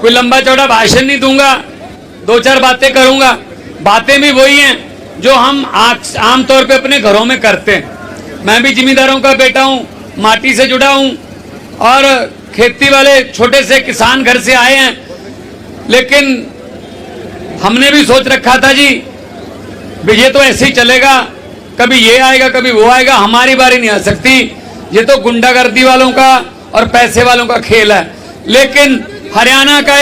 कोई लंबा चौड़ा भाषण नहीं दूंगा, दो चार बातें करूंगा। बातें भी वही हैं जो हम आमतौर पे अपने घरों में करते हैं। मैं भी जिम्मेदारों का बेटा हूं, माटी से जुड़ा हूं और खेती वाले छोटे से किसान घर से आए हैं। लेकिन हमने भी सोच रखा था जी ये तो ऐसे ही चलेगा, कभी ये आएगा कभी वो आएगा, हमारी बारी नहीं आ सकती। ये तो गुंडागर्दी वालों का और पैसे वालों का खेल है। लेकिन हरियाणा का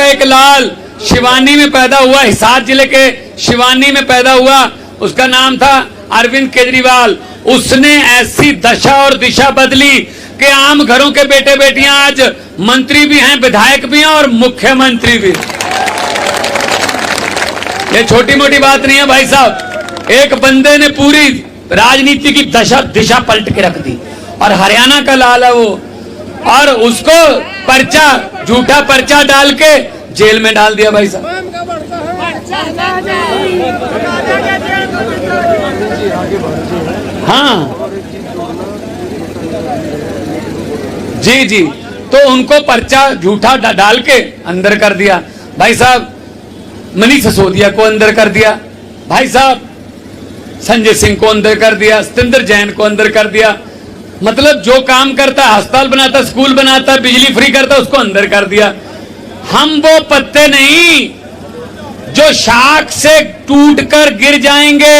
एक लाल शिवानी में पैदा हुआ, हिसार जिले के शिवानी में पैदा हुआ, उसका नाम था अरविंद केजरीवाल। उसने ऐसी दशा और दिशा बदली कि आम घरों के बेटे बेटियां आज मंत्री भी हैं, विधायक भी हैं और मुख्यमंत्री भी। ये छोटी मोटी बात नहीं है भाई साहब। एक बंदे ने पूरी राजनीति की दिशा पलट के रख दी और हरियाणा का लाल है वो, और उसको झूठा पर्चा डाल के जेल में डाल दिया भाई साहब। हाँ जी, तो उनको पर्चा झूठा डाल के अंदर कर दिया भाई साहब। मनीष सिसोदिया को अंदर कर दिया भाई साहब, संजय सिंह को अंदर कर दिया, सतेंद्र जैन को अंदर कर दिया। मतलब जो काम करता, अस्पताल बनाता, स्कूल बनाता, बिजली फ्री करता, उसको अंदर कर दिया। हम वो पत्ते नहीं जो शाख से टूटकर गिर जाएंगे।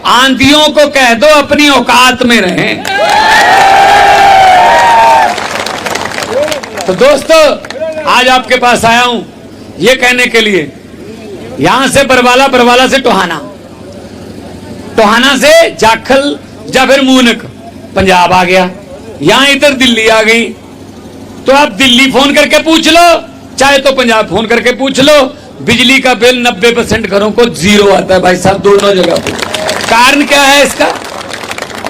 आंधियों को कह दो अपनी औकात में रहें। तो दोस्तों, आज आपके पास आया हूं ये कहने के लिए, यहां से बरवाला, बरवाला से टोहाना, टोहाना से जाखल या फिर मूनक पंजाब आ गया, यहां इधर दिल्ली आ गई। तो आप दिल्ली फोन करके पूछ लो, चाहे तो पंजाब फोन करके पूछ लो, बिजली का बिल 90% घरों को जीरो आता है भाई साहब, दोनों जगह पे। कारण क्या है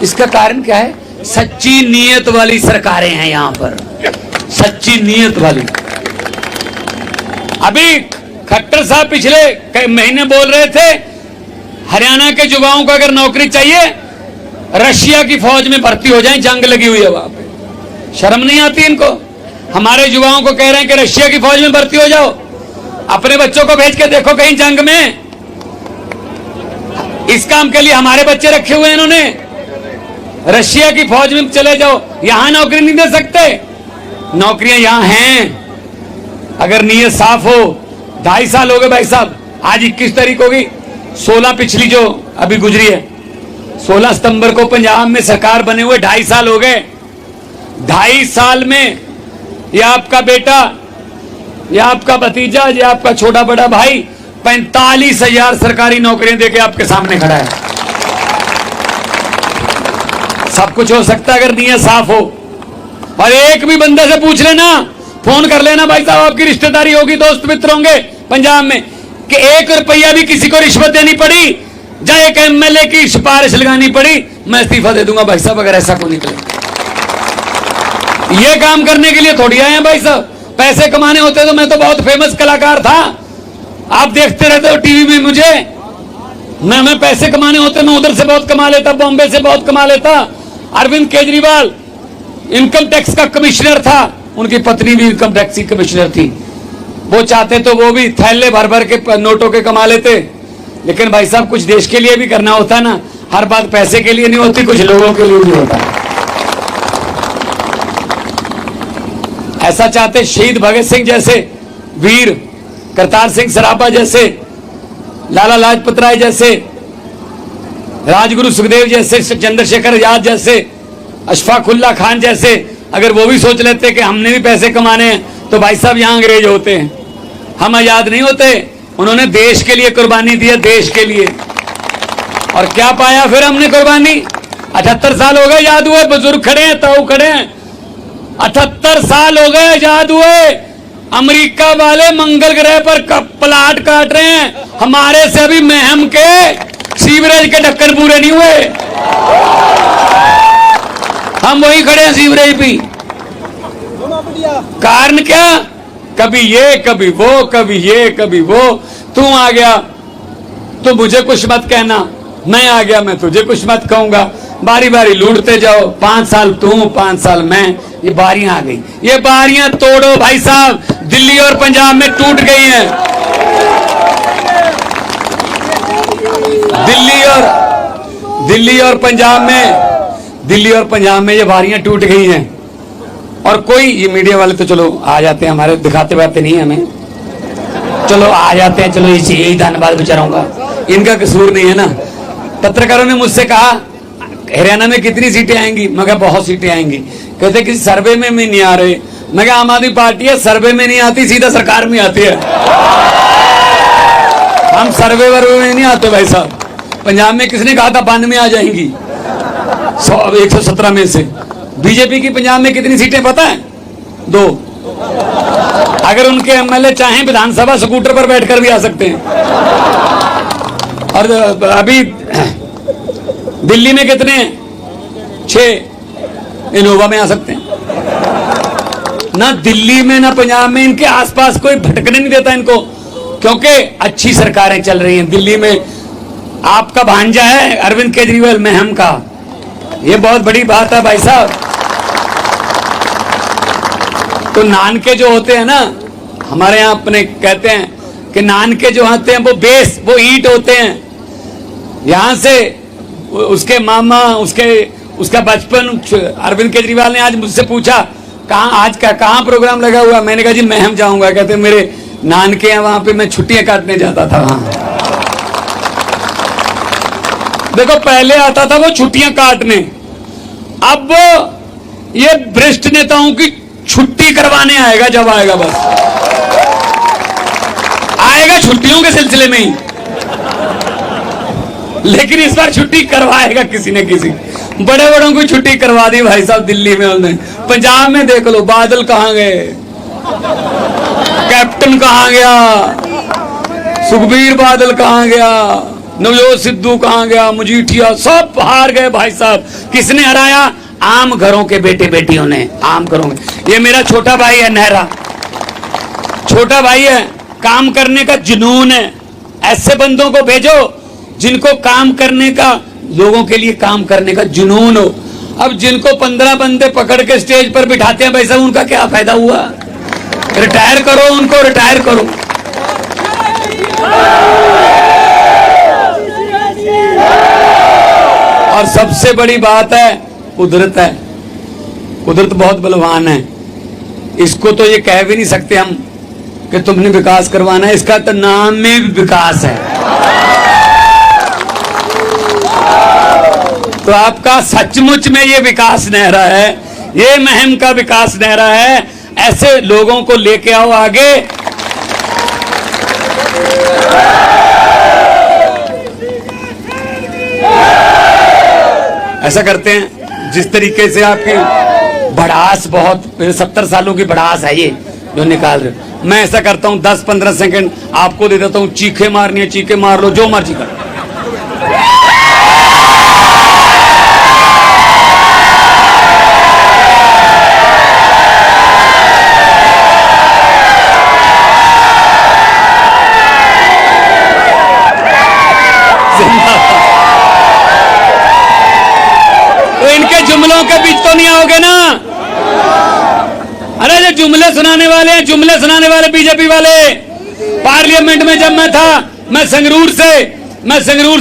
इसका कारण क्या है? सच्ची नीयत वाली सरकारें हैं यहां पर, सच्ची नीयत वाली। अभी खट्टर साहब पिछले कई महीने बोल रहे थे हरियाणा के युवाओं को अगर नौकरी चाहिए रशिया की फौज में भर्ती हो जाए, जंग लगी हुई है वहां पे। शर्म नहीं आती इनको? हमारे युवाओं को कह रहे हैं कि रशिया की फौज में भर्ती हो जाओ। अपने बच्चों को भेज के देखो कहीं जंग में। इस काम के लिए हमारे बच्चे रखे हुए हैं इन्होंने। रशिया की फौज में चले जाओ, यहां नौकरी नहीं दे सकते। नौकरियां यहां हैं अगर नीयत साफ हो। 2.5 साल हो गए भाई साहब, आज 21 तारीख होगी, 16 पिछली जो अभी गुजरी है, 16 सितंबर को पंजाब में सरकार बने हुए 2.5 साल हो गए। 2.5 साल में ये आपका बेटा, ये आपका भतीजा, ये आपका छोटा बड़ा भाई 45,000 सरकारी नौकरियां देके आपके सामने खड़ा है। सब कुछ हो सकता है अगर नीयत साफ हो। और एक भी बंदे से पूछ लेना, फोन कर लेना भाई साहब, आपकी रिश्तेदारी होगी, दोस्त मित्र होंगे पंजाब में, कि 1 रुपया भी किसी को रिश्वत देनी पड़ी या एक एमएलए की सिफारिश लगानी पड़ी, मैं इस्तीफा दे दूंगा भाई साहब अगर ऐसा कोई निकले। ये काम करने के लिए थोड़ी आए हैं भाई साहब। पैसे कमाने होते तो मैं तो बहुत फेमस कलाकार था, आप देखते रहते हो टीवी में मुझे। मैं पैसे कमाने होते मैं उधर से बहुत कमा लेता, बॉम्बे से बहुत कमा लेता। अरविंद केजरीवाल इनकम टैक्स का कमिश्नर था, उनकी पत्नी भी इनकम टैक्स की कमिश्नर थी। वो चाहते तो वो भी थैले भर भर के नोटों के कमा लेते। लेकिन भाई साहब कुछ देश के लिए भी करना होता ना, हर बात पैसे के लिए नहीं होती, कुछ लोगों के लिए भी होता है। ऐसा चाहते शहीद भगत सिंह जैसे वीर, करतार सिंह सराभा जैसे, लाला लाजपत राय जैसे, राजगुरु सुखदेव जैसे, चंद्रशेखर आजाद जैसे, अशफाक उल्लाह खान जैसे अगर वो भी सोच लेते कि हमने भी पैसे कमाने हैं तो भाई साहब यहां अंग्रेज होते हैं, हम आजाद नहीं होते। उन्होंने देश के लिए कुर्बानी दी है, देश के लिए। और क्या पाया फिर हमने कुर्बानी? 78 साल हो गए याद हुए, बुजुर्ग खड़े हैं, ताऊ खड़े हैं। 78 साल हो गए आजाद हुए। अमेरिका वाले मंगल ग्रह पर प्लाट काट रहे हैं, हमारे से अभी महम के सीवरेज के ढक्कन पूरे नहीं हुए, हम वही खड़े हैं सीवरेज भी। कारण क्या? कभी ये कभी वो, कभी ये कभी वो। तू आ गया तो मुझे कुछ मत कहना, मैं आ गया मैं तुझे कुछ मत कहूंगा। बारी बारी लूटते जाओ, 5 साल तुम 5 साल मैं, ये बारियां आ गई। ये बारियां तोड़ो भाई साहब, दिल्ली और पंजाब में टूट गई हैं। दिल्ली और पंजाब में ये बारियां टूट गई हैं। और कोई, ये मीडिया वाले तो चलो आ जाते हैं, हमारे दिखाते बाते नहीं हमें, चलो आ जाते हैं, चलो इसी यही धन्यवाद बेचारों का, इनका कसूर नहीं है ना। पत्रकारों ने मुझसे कहा हरियाणा में कितनी सीटें आएंगी, मैं कहा बहुत सीटें आएंगी। कहते किसी सर्वे में नहीं आ रहे। मैं कहा आम आदमी पार्टी है, सर्वे में नहीं आती, सीधा सरकार में आती है। हम सर्वे वर्वे में नहीं आते भाई साहब। पंजाब में किसने कहा था 92 में आ जाएंगी 117 में से। बीजेपी की पंजाब में कितनी सीटें पता है? 2। अगर उनके एमएलए चाहें विधानसभा स्कूटर पर बैठकर भी आ सकते हैं। और अभी दिल्ली में कितने हैं? 6 इनोवा में आ सकते हैं। ना दिल्ली में ना पंजाब में इनके आसपास कोई भटकने नहीं देता इनको, क्योंकि अच्छी सरकारें चल रही हैं। दिल्ली में आपका भांजा है अरविंद केजरीवाल, में हम का, ये बहुत बड़ी बात है भाई साहब। तो नानके जो होते हैं ना, हमारे यहाँ अपने कहते हैं कि नानके जो होते हैं वो बेस, वो ईंट होते हैं। यहां से उसके मामा, उसका बचपन। अरविंद केजरीवाल ने आज मुझसे पूछा कहाँ प्रोग्राम लगा हुआ। मैंने कहा जी मैं हम जाऊंगा। कहते मेरे नानके हैं वहां पे, मैं छुट्टियां काटने जाता था वहां। देखो पहले आता था वो छुट्टियां काटने, अब ये भ्रष्ट नेताओं की छुट्टी करवाने आएगा। जब आएगा बस आएगा छुट्टियों के सिलसिले में ही, लेकिन इस बार छुट्टी करवाएगा किसी न किसी। बड़े बड़ों को छुट्टी करवा दी भाई साहब दिल्ली में उन्होंने। पंजाब में देख लो, बादल कहां गए, कैप्टन कहां गया, सुखबीर बादल कहां गया, नवजोत सिद्धू कहां गया, मजीठिया, सब हार गए भाई साहब। किसने हराया? आम घरों के बेटे बेटियों ने, आम घरों में। ये मेरा छोटा भाई है नेहरा, छोटा भाई है, काम करने का जुनून है। ऐसे बंदों को भेजो जिनको काम करने का, लोगों के लिए काम करने का जुनून हो। अब जिनको 15 बंदे पकड़ के स्टेज पर बिठाते हैं भाई साहब, उनका क्या फायदा हुआ? रिटायर करो उनको, रिटायर करो। और सबसे बड़ी बात है कुदरत है। कुदरत बहुत बलवान है, इसको तो ये कह भी नहीं सकते हम कि तुमने विकास करवाना है। इसका तो नाम में भी विकास है। तो आपका सचमुच में ये विकास नहरा है, ये महम का विकास नहरा है। ऐसे लोगों को लेके आओ आगे। ऐसा करते हैं जिस तरीके से आपकी भड़ास, बहुत 70 सालों की भड़ास है ये जो निकाल रहे हो। मैं ऐसा करता हूं 10-15 सेकंड आपको दे देता हूं, चीखे मारनी है चीखे मार लो, जो मर्जी कर। तो इनके जुमलों के बीच तो नहीं आओगे ना? अरे जो जुमले सुनाने वाले हैं, जुमले सुनाने वाले बीजेपी वाले। पार्लियामेंट में जब मैं था, मैं संगरूर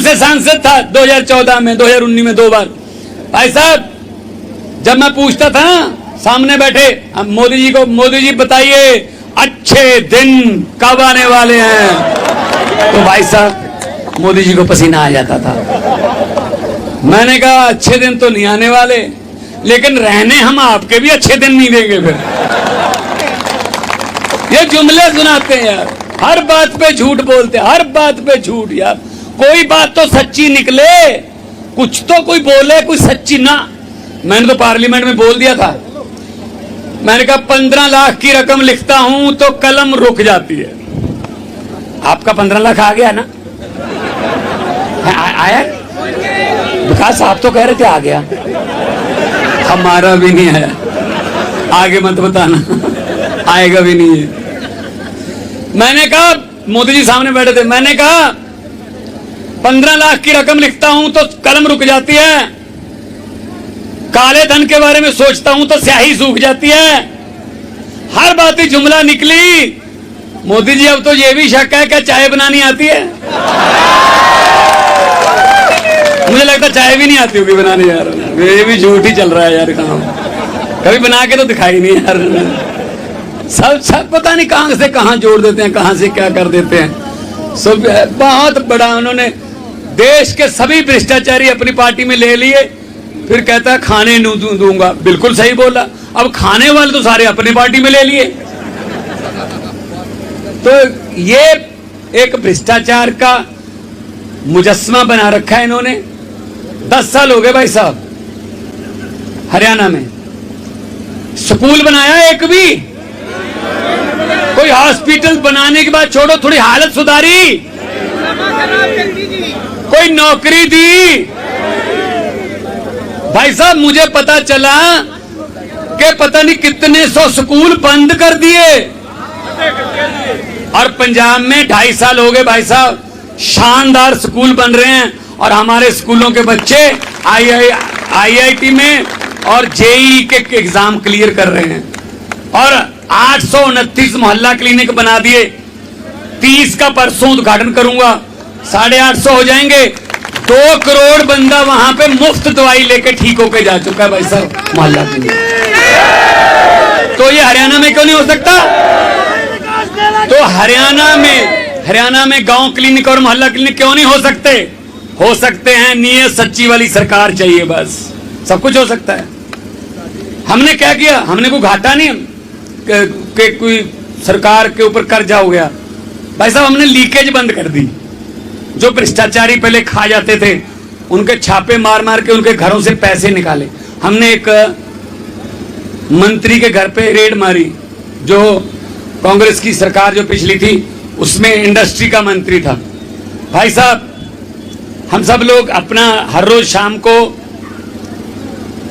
से सांसद था 2014 में, 2019 में 2 बार। भाई साहब जब मैं पूछता था सामने बैठे मोदी जी को, मोदी जी बताइए अच्छे दिन कब आने वाले हैं, तो भाई साहब मोदी जी को पसीना आ जाता था। मैंने कहा अच्छे दिन तो नहीं आने वाले, लेकिन रहने हम आपके भी अच्छे दिन नहीं देंगे। फिर ये जुमले सुनाते हैं यार, हर बात पे झूठ बोलते हैं, हर बात पे झूठ। यार कोई बात तो सच्ची निकले, कुछ तो कोई बोले, कोई सच्ची ना। मैंने तो पार्लियामेंट में बोल दिया था, मैंने कहा 15 लाख की रकम लिखता हूं तो कलम रुक जाती है। आपका 15 लाख आ गया ना? आया? विकास आप तो कह रहे थे आ गया, हमारा भी नहीं आया। आगे मत बताना, आएगा भी नहीं है। मैंने कहा, मोदी जी सामने बैठे थे, मैंने कहा 15 लाख की रकम लिखता हूं तो कलम रुक जाती है, काले धन के बारे में सोचता हूं तो स्याही सूख जाती है। हर बात ही जुमला निकली। मोदी जी अब तो ये भी शक है क्या चाय बनानी आती है? मुझे लगता चाय भी नहीं आती होगी बनाने यार। ये भी झूठ ही चल रहा है यार काम। कभी बना के तो दिखाई नहीं यार। सब पता नहीं कहां से कहां जोड़ देते हैं, कहां से क्या कर देते हैं। सब बहुत बड़ा उन्होंने देश के सभी भ्रष्टाचारी अपनी पार्टी में ले लिए। फिर कहता है खाने नहीं दूंगा। बिल्कुल सही बोला। अब खाने वाले तो सारे अपनी पार्टी में ले लिए। तो ये एक भ्रष्टाचार का मुजस्समा बना रखा है इन्होंने। 10 साल हो गए भाई साहब। हरियाणा में स्कूल बनाया एक भी? कोई हॉस्पिटल बनाने के बाद छोड़ो थोड़ी हालत सुधारी? कोई नौकरी दी? भाई साहब मुझे पता चला कि पता नहीं कितने 100 स्कूल बंद कर दिए। और पंजाब में 2.5 साल हो गए भाई साहब, शानदार स्कूल बन रहे हैं। और हमारे स्कूलों के बच्चे IIT में और JEE के एग्जाम क्लियर कर रहे हैं। और 829 मोहल्ला क्लिनिक बना दिए। 30 का परसों उद्घाटन करूंगा, 850 हो जाएंगे। 2 करोड़ बंदा वहां पे मुफ्त दवाई लेके ठीक होके जा चुका है भाई साहब मोहल्ला क्लिनिक। तो ये हरियाणा में क्यों नहीं हो सकता? तो हरियाणा में गांव क्लिनिक और मोहल्ला क्लिनिक क्यों नहीं हो सकते? हो सकते हैं। नीयत सच्ची वाली सरकार चाहिए, बस सब कुछ हो सकता है। हमने क्या किया? हमने कोई घाटा नहीं कि कोई सरकार के ऊपर कर्जा हो गया। भाई साहब हमने लीकेज बंद कर दी। जो भ्रष्टाचारी पहले खा जाते थे उनके छापे मार मार के उनके घरों से पैसे निकाले। हमने एक मंत्री के घर पे रेड मारी। जो कांग्रेस की सरकार जो पिछली थी उसमें इंडस्ट्री का मंत्री था। भाई साहब हम सब लोग अपना हर रोज शाम को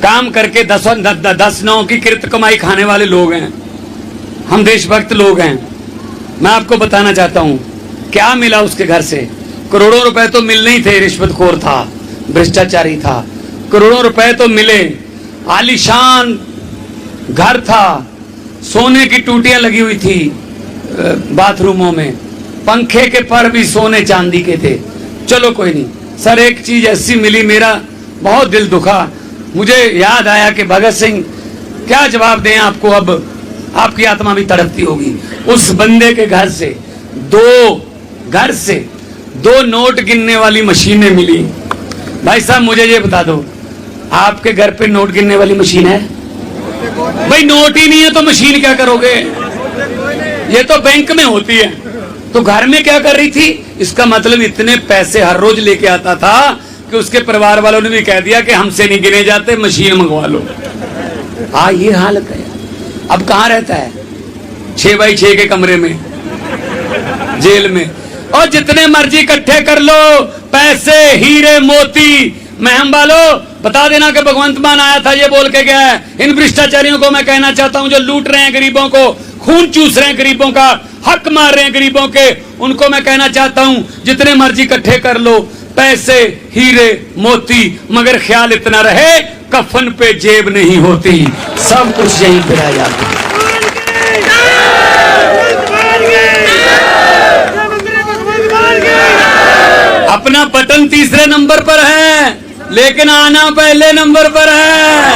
काम करके 10-9 की किरत कमाई खाने वाले लोग हैं। हम देशभक्त लोग हैं। मैं आपको बताना चाहता हूं क्या मिला उसके घर से। करोड़ों रुपए तो मिलने ही थे। रिश्वतखोर था, भ्रष्टाचारी था। करोड़ों रुपए तो मिले। आलीशान घर था, सोने की टूटियां लगी हुई थी बाथरूमों में, पंखे के पर भी सोने चांदी के थे। चलो कोई नहीं सर, एक चीज ऐसी मिली, मेरा बहुत दिल दुखा। मुझे याद आया कि भगत सिंह क्या जवाब दें आपको, अब आपकी आत्मा भी तड़पती होगी। उस बंदे के घर से दो नोट गिनने वाली मशीनें मिली। भाई साहब मुझे ये बता दो, आपके घर पे नोट गिनने वाली मशीन है? भाई नोट ही नहीं है तो मशीन क्या करोगे? ये तो बैंक में होती है। तो घर में क्या कर रही थी? इसका मतलब इतने पैसे हर रोज लेके आता था कि उसके परिवार वालों ने भी कह दिया कि हमसे नहीं गिने जाते, मशीन मंगवा लो। हाँ ये हालत है। अब कहाँ रहता है? 6x6 के कमरे में, जेल में। और जितने मर्जी इकट्ठे कर लो पैसे, हीरे मोती। महम वालों बता देना कि भगवंत मान आया था ये बोल के गया है। इन भ्रष्टाचारियों को मैं कहना चाहता हूं जो लूट रहे हैं गरीबों को, खून चूस रहे हैं गरीबों का, हक मार रहे हैं गरीबों के, उनको मैं कहना चाहता हूं जितने मर्जी इकट्ठे कर लो पैसे, हीरे मोती, मगर ख्याल इतना रहे कफन पे जेब नहीं होती, सब कुछ यहीं पे रह जाता है। अपना बटन तीसरे नंबर पर है लेकिन आना पहले नंबर पर है।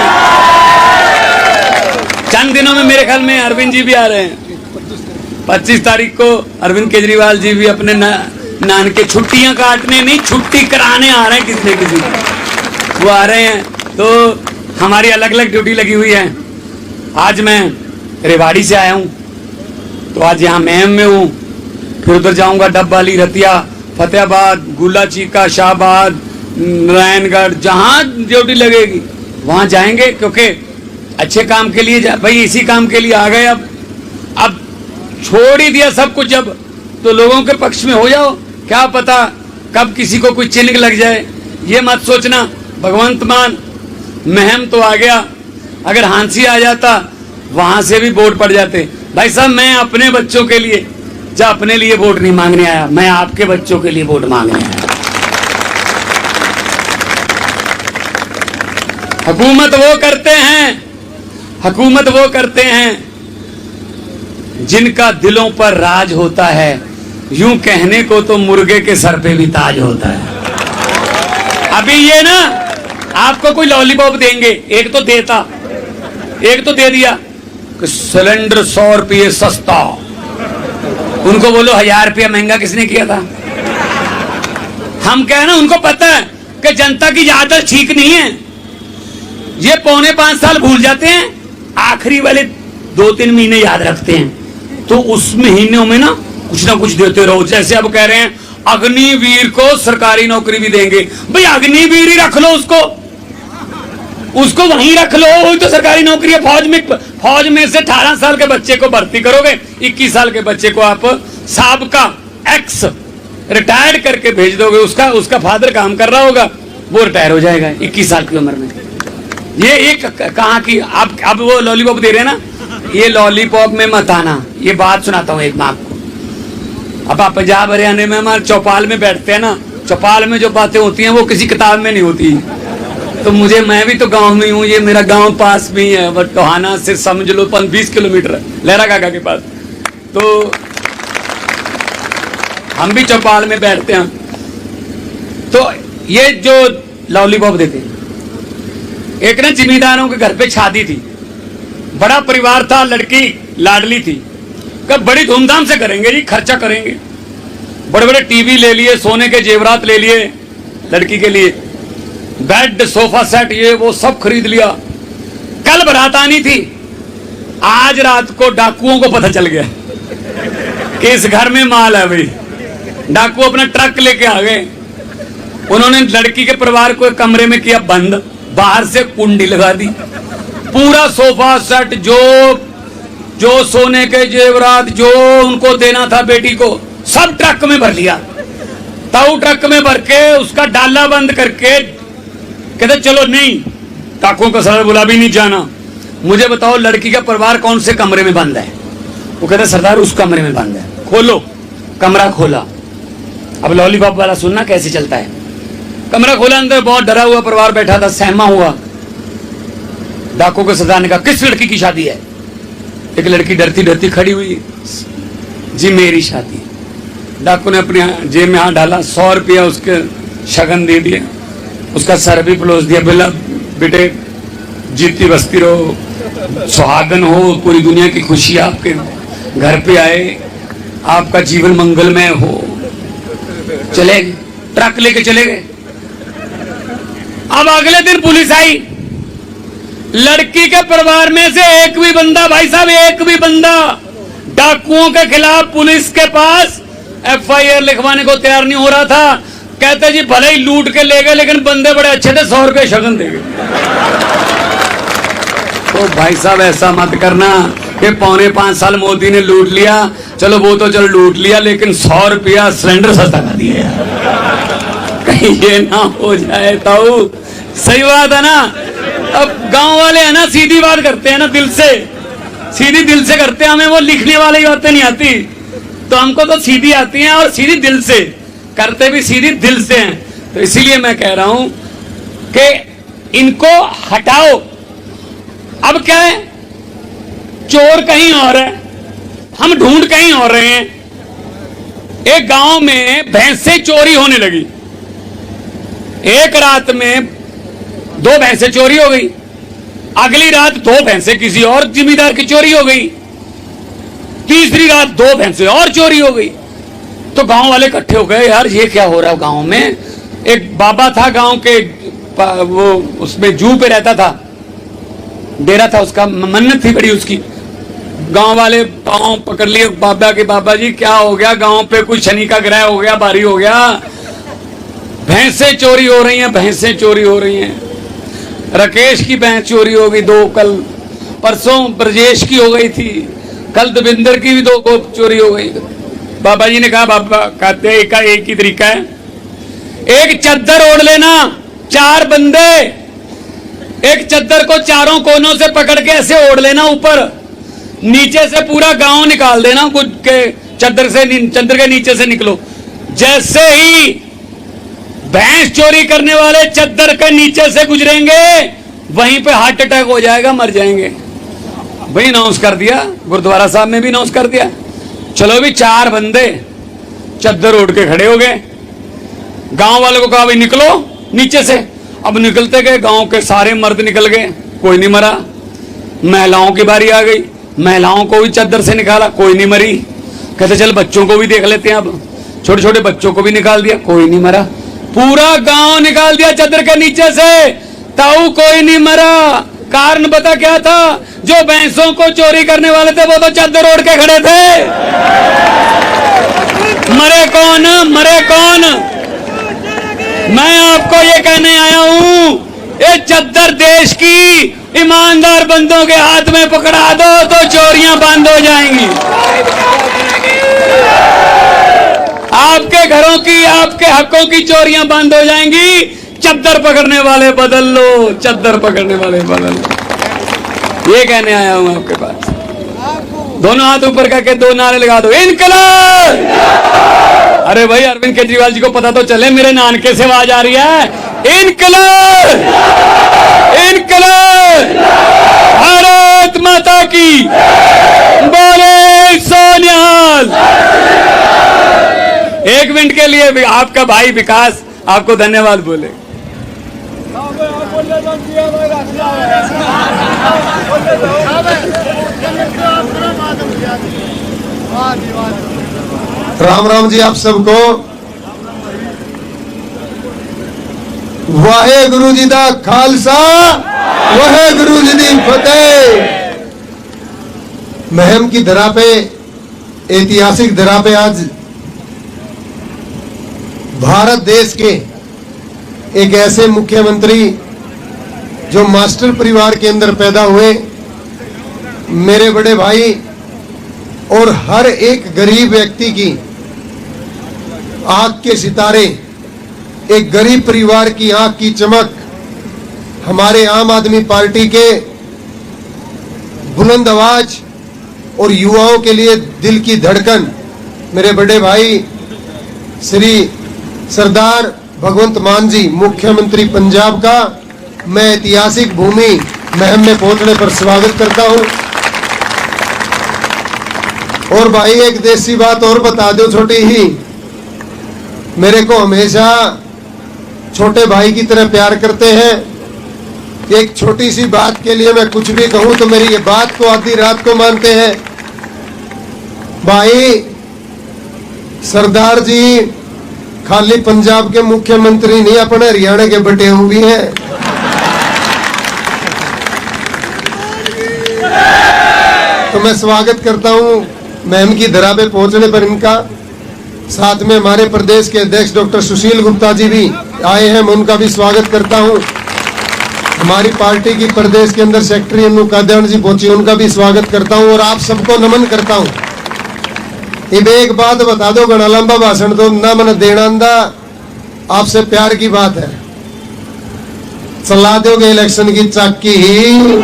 चंद दिनों में मेरे ख्याल में अरविंद जी भी आ रहे हैं। 25 तारीख को अरविंद केजरीवाल जी भी अपने नान के छुट्टियां काटने नहीं, छुट्टी कराने आ रहे हैं किसी वो आ रहे हैं। तो हमारी अलग अलग ड्यूटी लगी हुई है। आज मैं रेवाड़ी से आया हूं, तो आज यहाँ महम में हूँ, फिर उधर जाऊंगा डबवाली, रतिया, फतेहाबाद, गुला चीका, शाहबाद, नारायणगढ़, जहां ड्यूटी लगेगी वहां जाएंगे, क्योंकि अच्छे काम के लिए भाई इसी काम के लिए आ गए। अब छोड़ ही दिया सब कुछ, अब तो लोगों के पक्ष में हो जाओ। क्या पता कब किसी को कोई चिन्ह लग जाए, ये मत सोचना। भगवंत मान महम तो आ गया, अगर हांसी आ जाता वहां से भी वोट पड़ जाते। भाई साहब मैं अपने बच्चों के लिए अपने लिए वोट नहीं मांगने आया, मैं आपके बच्चों के लिए वोट मांगने आया। हुकूमत वो करते हैं जिनका दिलों पर राज होता है। यूं कहने को तो मुर्गे के सर पे भी ताज होता है। अभी ये ना आपको कोई लॉलीपॉप देंगे, एक तो दे दिया कि सिलेंडर 100 रुपये सस्ता, उनको बोलो 1000 रुपया महंगा किसने किया था। हम क्या है ना, उनको पता है कि जनता की आदत ठीक नहीं है। ये 4.25 साल भूल जाते हैं, आखिरी वाले 2-3 महीने याद रखते हैं। तो उस महीनों में ना कुछ देते रहो। जैसे अब कह रहे हैं अग्निवीर को सरकारी नौकरी भी देंगे। भाई अग्निवीर ही रख लो, उसको वहीं रख लो, वही तो सरकारी नौकरी है। फौज में से 18 साल के बच्चे को भर्ती करोगे, 21 साल के बच्चे को आप साबका एक्स रिटायर्ड करके भेज दोगे। उसका फादर काम कर रहा होगा, वो रिटायर हो जाएगा 21 साल की उम्र में। ये एक कहाँ की अब वो लॉलीपॉप दे रहे हैं ना, ये लॉलीपॉप में मत आना। ये बात सुनाता हूँ एक मैं आपको। अब आप पंजाब हरियाणा में हमारे चौपाल में बैठते हैं ना, चौपाल में जो बातें होती हैं वो किसी किताब में नहीं होती। तो मैं भी तो गांव में हूँ, ये मेरा गांव पास में ही है, बट टोहाना से समझ लो 20 किलोमीटर लहरा काका के पास। तो हम भी चौपाल में बैठते हैं। तो ये जो लॉलीपॉप देते, एक ना जिम्मेदारों के घर पे शादी थी, बड़ा परिवार था, लड़की लाडली थी। कब बड़ी धूमधाम से करेंगे जी, खर्चा करेंगे, बड़े बड़े टीवी ले लिए, सोने के जेवरात ले लिए लड़की के लिए, बेड सोफा सेट ये वो सब खरीद लिया। कल बारात आनी थी, आज रात को डाकुओं को पता चल गया कि इस घर में माल है। भाई डाकू अपना ट्रक लेके आ गए। उन्होंने लड़की के परिवार को एक कमरे में किया बंद, बाहर से कुंडी लगा दी, पूरा सोफा सेट जो सोने के जेवरात जो उनको देना था बेटी को, सब ट्रक में भर लिया। ताऊ ट्रक में भर के उसका डाला बंद करके कहते चलो नहीं, डाकुओं का सरदार बुला भी नहीं जाना, मुझे बताओ लड़की का परिवार कौन से कमरे में बंद है। वो कहते सरदार उस कमरे में बंद है। खोलो, कमरा खोला। अब लॉलीपॉप वाला सुनना कैसे चलता है। कमरा खोला, अंदर बहुत डरा हुआ परिवार बैठा था, सहमा हुआ। डाकू के सरदार ने कहा किस लड़की की शादी है। एक लड़की डरती डरती खड़ी हुई, जी मेरी शादी। डाकू ने अपने जेब में हाथ डाला, 100 रुपया उसके शगन दे दिए, उसका सर भी पलोस दिया। बोला बेटे जीती बसती रहो, सुहागन हो, पूरी दुनिया की खुशी आपके घर पे आए, आपका जीवन मंगलमय हो। चले गए, ट्रक लेके चले गए। अब अगले दिन पुलिस आई, लड़की के परिवार में से एक भी बंदा, भाई साहब एक भी बंदा डाकुओं के खिलाफ पुलिस के पास FIR लिखवाने को तैयार नहीं हो रहा था। कहते जी भले ही लूट के ले गए लेकिन बंदे बड़े अच्छे थे, 100 रुपये शगन दे गए। तो भाई साहब ऐसा मत करना कि 4.25 साल मोदी ने लूट लिया, चलो वो तो चलो लूट लिया, लेकिन 100 रुपया सिलेंडर सस्ता कर दिया। कहीं ये ना हो जाए ताऊ, सही बात है ना। अब गांव वाले है ना सीधी बात करते हैं ना, दिल से, सीधी दिल से करते हैं। हमें वो लिखने वाली बातें नहीं आती, तो हमको तो सीधी आती हैं और सीधी दिल से करते भी सीधी दिल से हैं। तो इसीलिए मैं कह रहा हूं कि इनको हटाओ। अब क्या है, चोर कहीं और है, हम ढूंढ कहीं और रहे हैं। एक गांव में भैंसें चोरी होने लगी। एक रात में 2 भैंसें चोरी हो गई, अगली रात 2 भैंसें किसी और जिम्मेदार की चोरी हो गई, तीसरी रात 2 भैंसें और चोरी हो गई। तो गांव वाले इकट्ठे हो गए, यार ये क्या हो रहा है गांव में। एक बाबा था गांव के, वो उसमें जू पे रहता था, डेरा था उसका, मन्नत थी बड़ी उसकी। गांव वाले पांव पकड़ लिए बाबा के, बाबा जी क्या हो गया, गांव पे कुछ शनि का ग्रह हो गया, भारी हो गया, भैंसें चोरी हो रही हैं, भैंसें चोरी हो रही हैं। राकेश की भैंस चोरी हो गई 2, कल परसों ब्रजेश की हो गई थी, कल दविंदर की भी 2 चोरी हो गई। बाबा जी ने कहा, बाबा कहते हैं एक ही तरीका है, एक चद्दर ओढ़ लेना, 4 बंदे एक चद्दर को चारों कोनों से पकड़ के ऐसे ओढ़ लेना, ऊपर नीचे से पूरा गांव निकाल देना, कुछ के चद्दर के नीचे से निकलो। जैसे ही भैंस चोरी करने वाले चद्दर के नीचे से गुजरेंगे, वहीं पे हार्ट अटैक हो जाएगा, मर जाएंगे। भाई अनाउंस कर दिया, गुरुद्वारा साहब ने भी अनाउंस कर दिया। चलो भी 4 बंदे चद्दर ओढ़ के खड़े हो गए। गांव वालों को कहा भाई निकलो नीचे से। अब निकलते गए, गांव के सारे मर्द निकल गए, कोई नहीं मरा। महिलाओं की बारी आ गई, महिलाओं को भी चद्दर से निकाला, कोई नहीं मरी। कहते चल बच्चों को भी देख लेते हैं। अब छोटे छोटे बच्चों को भी निकाल दिया, कोई नहीं मरा। पूरा गांव निकाल दिया चद्दर के नीचे से, ताऊ कोई नहीं मरा। कारण पता क्या था? जो भैंसों को चोरी करने वाले थे वो तो चद्दर ओढ़ के खड़े थे। मरे कौन? मरे कौन? मैं आपको ये कहने आया हूं, ये चद्दर देश की ईमानदार बंदों के हाथ में पकड़ा दो तो चोरियां बंद हो जाएंगी। आपके घरों की, आपके हकों की चोरियां बंद हो जाएंगी। चद्दर पकड़ने वाले बदल लो, चद्दर पकड़ने वाले बदल लो। ये कहने आया हूं आपके पास। दोनों हाथ ऊपर करके 2 नारे लगा दो, इनकलाब। अरे भाई अरविंद केजरीवाल जी को पता तो चले मेरे नानके से आवाज आ रही है। इनकलाब, इनकलाब, भारत माता की, बोले सोनिहाल। 1 मिनट के लिए आपका भाई विकास आपको धन्यवाद बोले। राम राम जी आप सबको। वाहे गुरु जी दा खालसा, वाहे गुरु जी दी फतेह। महम की धरा पे, ऐतिहासिक धरा पे आज भारत देश के एक ऐसे मुख्यमंत्री जो मास्टर परिवार के अंदर पैदा हुए, मेरे बड़े भाई, और हर एक गरीब व्यक्ति की आंख के सितारे, एक गरीब परिवार की आंख की चमक, हमारे आम आदमी पार्टी के बुलंद आवाज और युवाओं के लिए दिल की धड़कन, मेरे बड़े भाई श्री सरदार भगवंत मान जी, मुख्यमंत्री पंजाब का मैं ऐतिहासिक भूमि महम में पहुंचने पर स्वागत करता हूं। और भाई एक देसी बात और बता दो छोटी ही, मेरे को हमेशा छोटे भाई की तरह प्यार करते हैं। एक छोटी सी बात के लिए मैं कुछ भी कहूं तो मेरी ये बात को आधी रात को मानते हैं। भाई सरदार जी खाली पंजाब के मुख्यमंत्री नहीं, अपने हरियाणा के बटे हुए हैं। तो मैं स्वागत करता हूं महम की धरा पे पहुंचने पर इनका। साथ में हमारे प्रदेश के अध्यक्ष डॉक्टर सुशील गुप्ता जी भी आए हैं, मैं उनका भी स्वागत करता हूं। हमारी पार्टी की प्रदेश के अंदर सेक्रेटरी अनु काद्यान जी पहुंची, उनका भी स्वागत करता हूं और आप सबको नमन करता हूं। अब एक बात बता दो, घना लंबा भाषण तो ना मन देना, आपसे प्यार की बात है। चला दोगे इलेक्शन की चाकी ही।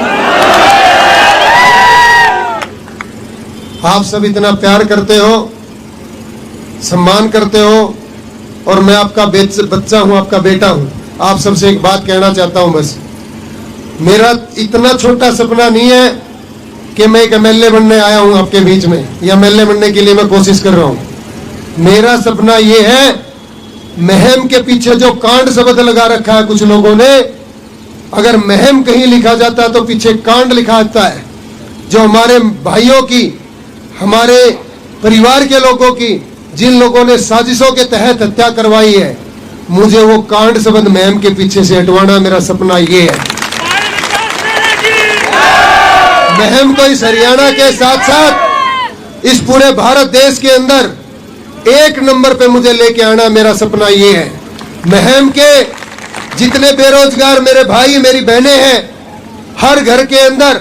आप सब इतना प्यार करते हो, सम्मान करते हो, और मैं आपका बच्चा हूं, आपका बेटा हूं। आप सबसे एक बात कहना चाहता हूं, बस मेरा इतना छोटा सपना नहीं है कि मैं एक एमएलए बनने आया हूं आपके बीच में, या एमएलए बनने के लिए मैं कोशिश कर रहा हूं। मेरा सपना यह है, महम के पीछे जो कांड शब्द लगा रखा है कुछ लोगों ने, अगर महम कहीं लिखा जाता तो पीछे कांड लिखा आता है। जो हमारे भाइयों की, हमारे परिवार के लोगों की, जिन लोगों ने साजिशों के तहत हत्या करवाई है, मुझे वो कांड शब्द महम के पीछे से हटवाना मेरा सपना ये है। महम को इस हरियाणा के साथ साथ इस पूरे भारत देश के अंदर 1 नंबर पे मुझे लेके आना मेरा सपना ये है। महम के जितने बेरोजगार मेरे भाई मेरी बहनें हैं, हर घर के अंदर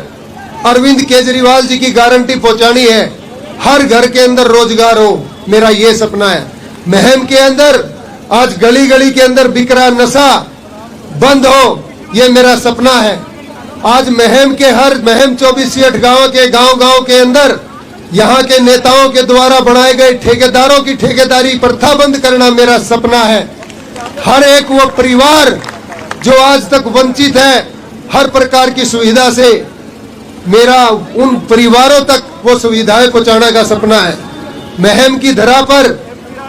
अरविंद केजरीवाल जी की गारंटी पहुंचानी है। हर घर के अंदर रोजगार हो, मेरा ये सपना है। महम के अंदर आज गली गली के अंदर बिक रहा नशा बंद हो, ये मेरा सपना है। आज महम के हर महम 24 गांव के गांव के अंदर यहाँ के नेताओं के द्वारा बनाए गए ठेकेदारों की ठेकेदारी प्रथा बंद करना मेरा सपना है। हर एक वो परिवार जो आज तक वंचित है, हर प्रकार की सुविधा से मेरा उन परिवारों तक वो सुविधाएं पहुंचाने का सपना है। महम की धरा पर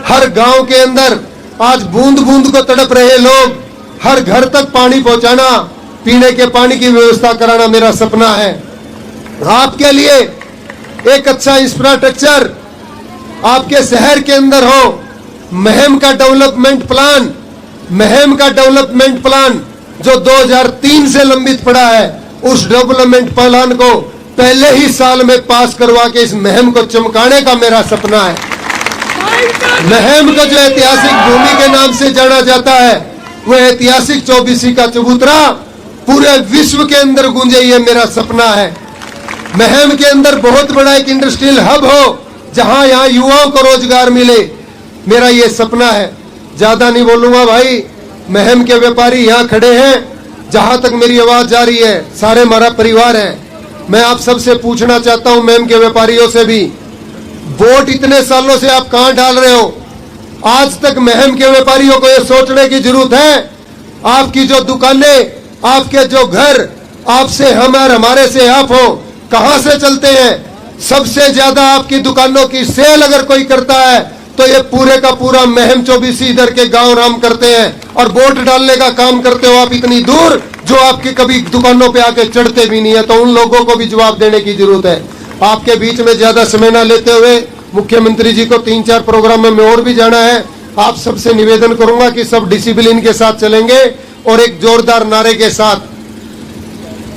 हर गांव के अंदर आज बूंद बूंद को तड़प रहे लोग, हर घर तक पानी पहुंचाना, पीने के पानी की व्यवस्था कराना मेरा सपना है। आपके लिए एक अच्छा इंफ्रास्ट्रक्चर आपके शहर के अंदर हो। महम का डेवलपमेंट प्लान जो 2003 से लंबित पड़ा है, उस डेवलपमेंट प्लान को पहले ही साल में पास करवा के इस महम को चमकाने का मेरा सपना है। महम को जो ऐतिहासिक भूमि के नाम से जाना जाता है, वह ऐतिहासिक चौबीसी का चबूतरा पूरे विश्व के अंदर गूंजे, ये मेरा सपना है। महम के अंदर बहुत बड़ा एक इंडस्ट्रियल हब हो, जहां यहां युवाओं को रोजगार मिले, मेरा ये सपना है। ज्यादा नहीं बोलूंगा भाई, महम के व्यापारी यहाँ खड़े हैं, जहां तक मेरी आवाज जा रही है सारे हमारा परिवार है। मैं आप सबसे पूछना चाहता हूं, महम के व्यापारियों से भी, वोट इतने सालों से आप कहां डाल रहे हो? आज तक महम के व्यापारियों को यह सोचने की जरूरत है, आपकी जो दुकानें, आपके जो घर, आपसे हम और हमारे से आप हो, कहां से चलते हैं? सबसे ज्यादा आपकी दुकानों की सेल अगर कोई करता है तो ये पूरे का पूरा महम चौबीसी इधर के गांव राम करते हैं, और वोट डालने का काम करते हो आप इतनी दूर, जो आपकी कभी दुकानों पे आके चढ़ते भी नहीं है। तो उन लोगों को भी जवाब देने की जरूरत है। आपके बीच में ज्यादा समय न लेते हुए, मुख्यमंत्री जी को 3-4 प्रोग्राम में और भी जाना है। आप सबसे निवेदन करूंगा कि सब डिसिप्लिन के साथ चलेंगे और एक जोरदार नारे के साथ,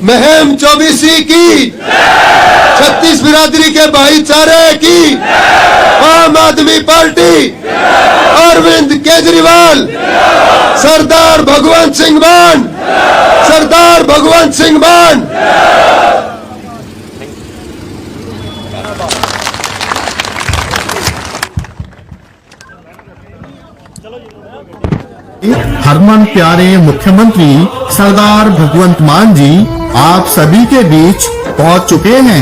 महम चौबीसी की, 36 बिरादरी के भाईचारे की, आम आदमी पार्टी, अरविंद केजरीवाल, सरदार भगवंत सिंह मान, सरदार भगवंत सिंह मान। हरमन प्यारे मुख्यमंत्री सरदार भगवंत मान जी आप सभी के बीच पहुंच चुके हैं।